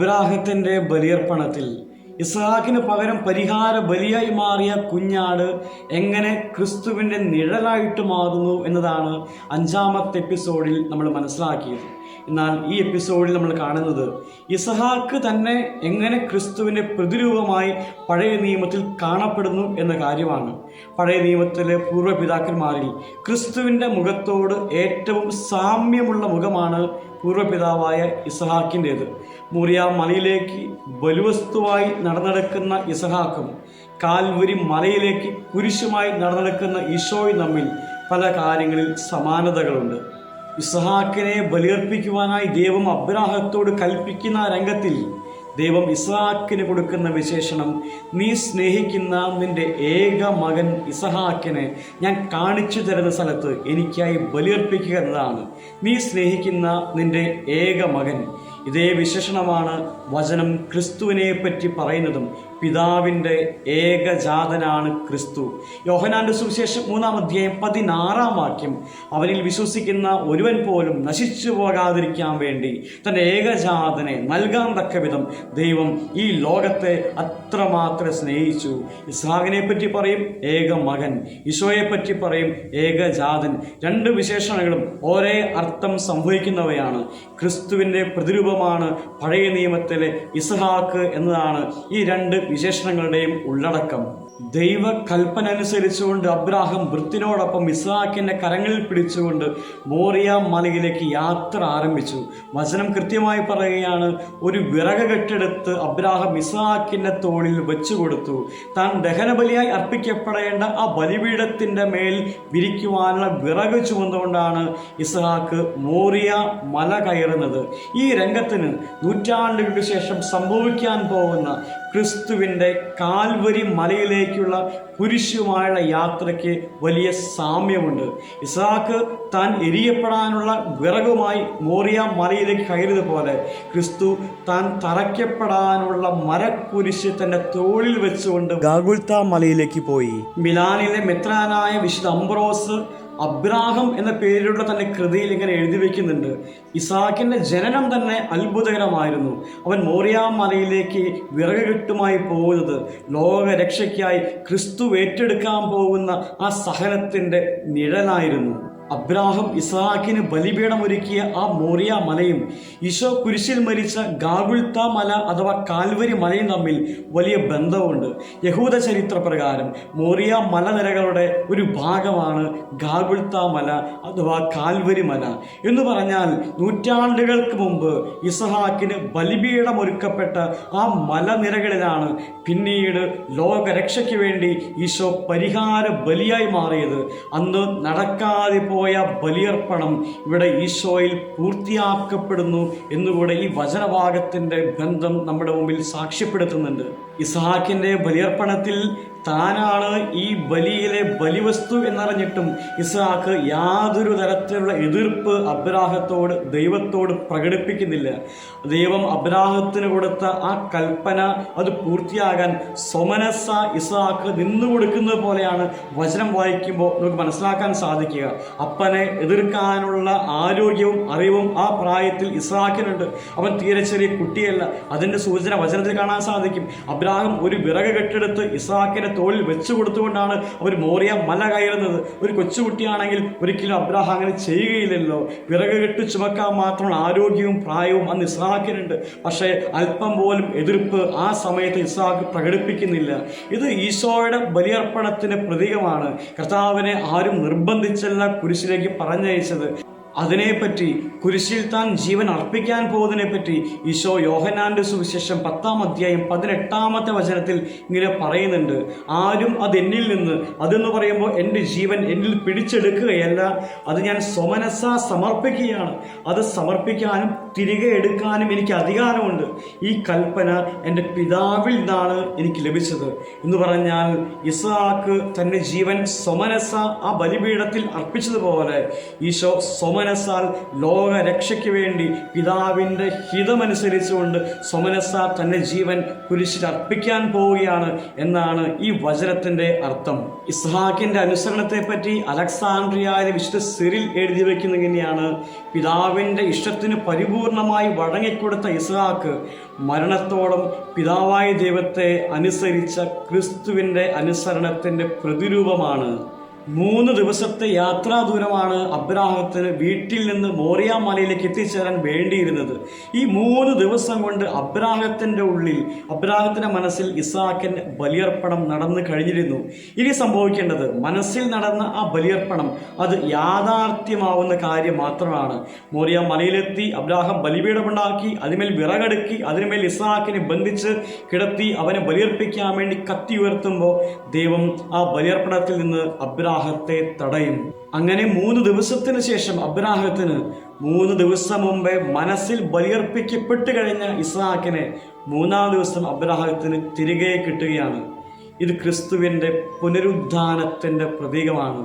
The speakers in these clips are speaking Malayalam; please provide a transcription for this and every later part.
അബ്രാഹത്തിൻ്റെ ബലിയർപ്പണത്തിൽ ഇസ്ഹാക്കിന് പകരം പരിഹാര ബലിയായി മാറിയ കുഞ്ഞാട് എങ്ങനെ ക്രിസ്തുവിൻ്റെ നിഴലായിട്ട് മാറുന്നു എന്നതാണ് 5ാമത്തെ എപ്പിസോഡിൽ നമ്മൾ മനസ്സിലാക്കിയത്. എന്നാൽ ഈ എപ്പിസോഡിൽ നമ്മൾ കാണുന്നത് ഇസ്ഹാക്ക് തന്നെ എങ്ങനെ ക്രിസ്തുവിൻ്റെ പ്രതിരൂപമായി പഴയ നിയമത്തിൽ കാണപ്പെടുന്നു എന്ന കാര്യമാണ്. പഴയ നിയമത്തിലെ പൂർവ്വപിതാക്കന്മാരിൽ ക്രിസ്തുവിൻ്റെ മുഖത്തോട് ഏറ്റവും സാമ്യമുള്ള മുഖമാണ് പൂർവ്വപിതാവായ ഇസ്ഹാക്കിൻ്റേത്. മോറിയ മലയിലേക്ക് ബലിവസ്തുവായി നടന്നെടുക്കുന്ന ഇസ്ഹാക്കും കാൽവരി മലയിലേക്ക് കുരിശുമായി നടന്നെടുക്കുന്ന ഈശോയും തമ്മിൽ പല കാര്യങ്ങളിൽ സമാനതകളുണ്ട്. ഇസ്ഹാക്കിനെ ബലിയർപ്പിക്കുവാനായി ദൈവം അബ്രാഹത്തോട് കൽപ്പിക്കുന്ന രംഗത്തിൽ ദൈവം ഇസ്ഹാക്കിന് കൊടുക്കുന്ന വിശേഷണം, നീ സ്നേഹിക്കുന്ന നിൻ്റെ ഏക മകൻ ഇസ്ഹാക്കിനെ ഞാൻ കാണിച്ചു തരുന്ന സ്ഥലത്ത് എനിക്കായി ബലിയർപ്പിക്കുക എന്നതാണ്. നീ സ്നേഹിക്കുന്ന നിൻ്റെ ഏക മകൻ. ഇതേ വിശേഷണമാണ് വചനം ക്രിസ്തുവിനെ പറ്റി പറയുന്നതും. പിതാവിൻ്റെ ഏകജാതനാണ് ക്രിസ്തു. യോഹന്നാന്റെ സുവിശേഷം 3-ാം അധ്യായം 16-ാം വാക്യം, അവനിൽ വിശ്വസിക്കുന്ന ഒരുവൻ പോലും നശിച്ചു പോകാതിരിക്കാൻ വേണ്ടി തൻ്റെ ഏകജാതനെ നൽകാൻ തക്ക വിധം ദൈവം ഈ ലോകത്തെ അത്രമാത്രം സ്നേഹിച്ചു. ഇസ്ഹാക്കിനെ പറ്റി പറയും ഏക മകൻ, ഈശോയെ പറ്റി പറയും ഏകജാതൻ. രണ്ട് വിശേഷണങ്ങളും ഒരേ അർത്ഥം സംഭവിക്കുന്നവയാണ്. ക്രിസ്തുവിൻ്റെ പ്രതിരൂപമാണ് പഴയ നിയമത്തിലെ ഇസ്ഹാക്ക് എന്നതാണ് ഈ രണ്ട് വിശേഷണങ്ങളുടെയും ഉള്ളടക്കം. ദൈവ കൽപ്പന അനുസരിച്ചുകൊണ്ട് അബ്രാഹാം വൃത്തിനോടൊപ്പം ഇസ്ഹാക്കിന്റെ കരങ്ങളിൽ പിടിച്ചുകൊണ്ട് മോറിയ മലയിലേക്ക് യാത്ര ആരംഭിച്ചു. വചനം കൃത്യമായി പറയുകയാണ്, ഒരു വിറക് കെട്ടെടുത്ത് അബ്രാഹാം ഇസ്ഹാക്കിന്റെ തോളിൽ വെച്ചു കൊടുത്തു. താൻ ദഹനബലിയായി അർപ്പിക്കപ്പെടേണ്ട ആ ബലിപീഠത്തിന്റെ മേൽ വിരിക്കുവാനുള്ള വിറക് ചുമന്നുകൊണ്ടാണ് ഇസ്ഹാക്ക് മോറിയ മല കയറുന്നത്. ഈ രംഗത്തിന് നൂറ്റാണ്ടുകൾക്ക് ശേഷം സംഭവിക്കാൻ പോകുന്ന ക്രിസ്തുവിൻ്റെ കാൽവരി മലയിലേക്കുള്ള കുരിശുമായുള്ള യാത്രയ്ക്ക് വലിയ സാമ്യമുണ്ട്. ഇസ്ഹാക്ക് താൻ എരിയപ്പെടാനുള്ള വിറകുമായി മോറിയ മലയിലേക്ക് കയറിയതുപോലെ ക്രിസ്തു താൻ തറയ്ക്കപ്പെടാനുള്ള മരക്കുരിശ് തൻ്റെ തോളിൽ വെച്ചുകൊണ്ട് ഗാഗുൽത്ത മലയിലേക്ക് പോയി. മിലാനിലെ മെത്രാനായ വിശുദ്ധ അംബ്രോസ് അബ്രാഹം എന്ന പേരിലുള്ള തൻ്റെ കൃതിയിൽ ഇങ്ങനെ എഴുതി വയ്ക്കുന്നുണ്ട്, ഇസ്ഹാക്കിൻ്റെ ജനനം തന്നെ അത്ഭുതകരമായിരുന്നു. അവൻ മോറിയ മലയിലേക്ക് വിറക് കെട്ടുമായി പോകുന്നത് ലോകരക്ഷയ്ക്കായി ക്രിസ്തു ഏറ്റെടുക്കാൻ പോകുന്ന ആ സഹനത്തിൻ്റെ നിഴലായിരുന്നു. അബ്രാഹം ഇസ്ഹാക്കിന് ബലിപീഠം ഒരുക്കിയ ആ മോറിയ മലയും ഈശോ കുരിശിൽ മരിച്ച ഗാഗുൽത്ത മല അഥവാ കാൽവരി മലയും തമ്മിൽ വലിയ ബന്ധമുണ്ട്. യഹൂദ ചരിത്രപ്രകാരം മോറിയ മലനിരകളുടെ ഒരു ഭാഗമാണ് ഗാഗുൽത്ത മല അഥവാ കാൽവരി മല. എന്ന് പറഞ്ഞാൽ നൂറ്റാണ്ടുകൾക്ക് മുമ്പ് ഇസ്ഹാക്കിന് ബലിപീഠം ഒരുക്കപ്പെട്ട ആ മലനിരകളിലാണ് പിന്നീട് ലോകരക്ഷയ്ക്ക് വേണ്ടി ഈശോ പരിഹാര ബലിയായി മാറിയത്. അന്ന് നടക്കാതെ പോയ ബലിയർപ്പണം ഇവിടെ ഈശോയിൽ പൂർത്തിയാക്കപ്പെടുന്നു എന്നുകൂടെ ഈ വചനഭാഗത്തിൻ്റെ ബന്ധം നമ്മുടെ മുമ്പിൽ സാക്ഷ്യപ്പെടുത്തുന്നുണ്ട്. ഇസ്ഹാക്കിൻ്റെ ബലിയർപ്പണത്തിൽ താനാണ് ഈ ബലിയിലെ ബലിവസ്തു എന്നറിഞ്ഞിട്ടും ഇസ്ഹാക്ക് യാതൊരു തരത്തിലുള്ള എതിർപ്പ് അബ്രാഹത്തോട് ദൈവത്തോട് പ്രകടിപ്പിക്കുന്നില്ല. ദൈവം അബ്രാഹത്തിന് കൊടുത്ത ആ കൽപ്പന അത് പൂർത്തിയാകാൻ സ്വമനസ്സ ഇസ്ഹാക്ക് നിന്നു കൊടുക്കുന്നത് പോലെയാണ് വചനം വായിക്കുമ്പോൾ നമുക്ക് മനസ്സിലാക്കാൻ സാധിക്കുക. അപ്പനെ എതിർക്കാനുള്ള ആരോഗ്യവും അറിവും ആ പ്രായത്തിൽ ഇസ്ഹാക്കിനുണ്ട്. അവൻ തീരെ ചെറിയ കുട്ടിയല്ല. അതിൻ്റെ സൂചന വചനത്തിൽ കാണാൻ സാധിക്കും. അബ്രാഹം ഒരു വിറക് കെട്ടെടുത്ത് ഇസ്ഹാക്കിനെ തോളിൽ വെച്ചു കൊടുത്തുകൊണ്ടാണ് അവർ മോറിയ മല കയറുന്നത്. ഒരു കൊച്ചുകുട്ടിയാണെങ്കിൽ ഒരിക്കലും അബ്രാഹാം അങ്ങനെ ചെയ്യുകയില്ലല്ലോ. വിറക് കെട്ട് ചുമക്കാൻ മാത്രമുള്ള ആരോഗ്യവും പ്രായവും അന്ന് ഇസ്ഹാക്കിനുണ്ട്. പക്ഷേ അല്പം പോലും എതിർപ്പ് ആ സമയത്ത് ഇസ്ഹാക്ക് പ്രകടിപ്പിക്കുന്നില്ല. ഇത് ഈശോയുടെ ബലിയർപ്പണത്തിന് പ്രതീകമാണ്. കർത്താവിനെ ആരും നിർബന്ധിച്ചല്ല കുരിശിലേക്ക് പറഞ്ഞയച്ചത്. അതിനെപ്പറ്റി കുരിശിൽ താൻ ജീവൻ അർപ്പിക്കാൻ പോകുന്നതിനെപ്പറ്റി ഈശോ യോഹന്നാന്റെ സുവിശേഷം 10-ാം അധ്യായം 18-ാമത്തെ വചനത്തിൽ ഇങ്ങനെ പറയുന്നുണ്ട്, ആരും അത് എന്നിൽ നിന്ന്, അതെന്ന് പറയുമ്പോൾ എൻ്റെ ജീവൻ എന്നിൽ പിടിച്ചെടുക്കുകയല്ല, അത് ഞാൻ സ്വമനസ്സാ സമർപ്പിക്കുകയാണ്. അത് സമർപ്പിക്കാനും തിരികെ എടുക്കാനും എനിക്ക് അധികാരമുണ്ട്. ഈ കൽപ്പന എൻ്റെ പിതാവിൽ നിന്നാണ് എനിക്ക് ലഭിച്ചത് എന്ന് പറഞ്ഞാൽ ഇസ്ഹാക്ക് തൻ്റെ ജീവൻ സ്വമനസ്സ ആ ബലിപീഠത്തിൽ അർപ്പിച്ചതുപോലെ ഈശോ സ്വമനസ്സാൽ ലോകരക്ഷയ്ക്ക് വേണ്ടി പിതാവിൻ്റെ ഹിതമനുസരിച്ചുകൊണ്ട് സ്വമനസ്സ തൻ്റെ ജീവൻ കുരിശിൽ അർപ്പിക്കാൻ പോവുകയാണ് എന്നാണ് ഈ വചനത്തിൻ്റെ അർത്ഥം. ഇസ്ഹാക്കിൻ്റെ അനുസരണത്തെപ്പറ്റി അലക്സാണ്ട്രിയയിലെ വിശുദ്ധ സിറിൽ എഴുതി വയ്ക്കുന്നത് ഇങ്ങനെയാണ്, പിതാവിൻ്റെ ഇഷ്ടത്തിന് പരിപൂർണ്ണ പരിപൂർണമായി വഴങ്ങിക്കൊടുത്ത ഇസ്ഹാക്ക് മരണത്തോളം പിതാവായ ദൈവത്തെ അനുസരിച്ച ക്രിസ്തുവിൻ്റെ അനുസരണത്തിൻ്റെ പ്രതിരൂപമാണ്. 3 ദിവസത്തെ യാത്രാ ദൂരമാണ് അബ്രാഹത്തിന് വീട്ടിൽ നിന്ന് മോറിയ മലയിലേക്ക് എത്തിച്ചേരാൻ വേണ്ടിയിരുന്നത്. ഈ 3 ദിവസം കൊണ്ട് അബ്രാഹത്തിൻ്റെ ഉള്ളിൽ, അബ്രാഹത്തിൻ്റെ മനസ്സിൽ ഇസ്ഹാക്കിൻ്റെ ബലിയർപ്പണം നടന്നു കഴിഞ്ഞിരുന്നു. ഇനി സംഭവിക്കേണ്ടത് മനസ്സിൽ നടന്ന ആ ബലിയർപ്പണം അത് യാഥാർത്ഥ്യമാവുന്ന കാര്യം മാത്രമാണ്. മോറിയ മലയിലെത്തി അബ്രാഹം ബലിപീഠമുണ്ടാക്കി, അതിന്മേൽ വിറകടുക്കി, അതിന്മേൽ ഇസ്ഹാക്കിനെ ബന്ധിച്ച് കിടത്തി അവനെ ബലിയർപ്പിക്കാൻ വേണ്ടി കത്തി ഉയർത്തുമ്പോൾ ദൈവം ആ ബലിയർപ്പണത്തിൽ നിന്ന് അബ്രാഹത്തെ തടയും. അങ്ങനെ 3 ദിവസത്തിന് ശേഷം അബ്രാഹത്തിന് 3 ദിവസം മുമ്പേ മനസ്സിൽ ബലിയർപ്പിക്കപ്പെട്ട് കഴിഞ്ഞ ഇസ്ഹാക്കിനെ 3-ാം ദിവസം അബ്രാഹത്തിന് തിരികെ കിട്ടുകയാണ്. ഇത് ക്രിസ്തുവിൻ്റെ പുനരുദ്ധാനത്തിൻ്റെ പ്രതീകമാണ്.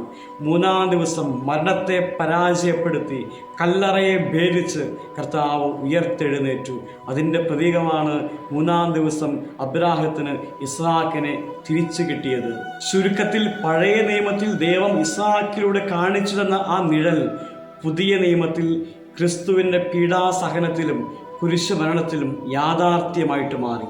3-ാം ദിവസം മരണത്തെ പരാജയപ്പെടുത്തി കല്ലറയെ ഭേദിച്ച് കർത്താവ് ഉയർത്തെഴുന്നേറ്റു. അതിൻ്റെ പ്രതീകമാണ് 3-ാം ദിവസം അബ്രാഹത്തിന് ഇസ്ഹാക്കിനെ തിരിച്ചു കിട്ടിയത്. ചുരുക്കത്തിൽ പഴയ നിയമത്തിൽ ദൈവം ഇസ്ഹാക്കിലൂടെ കാണിച്ചു തന്ന ആ നിഴൽ പുതിയ നിയമത്തിൽ ക്രിസ്തുവിൻ്റെ പീഡാസഹനത്തിലും കുരിശുമരണത്തിലും യാഥാർത്ഥ്യമായിട്ട് മാറി.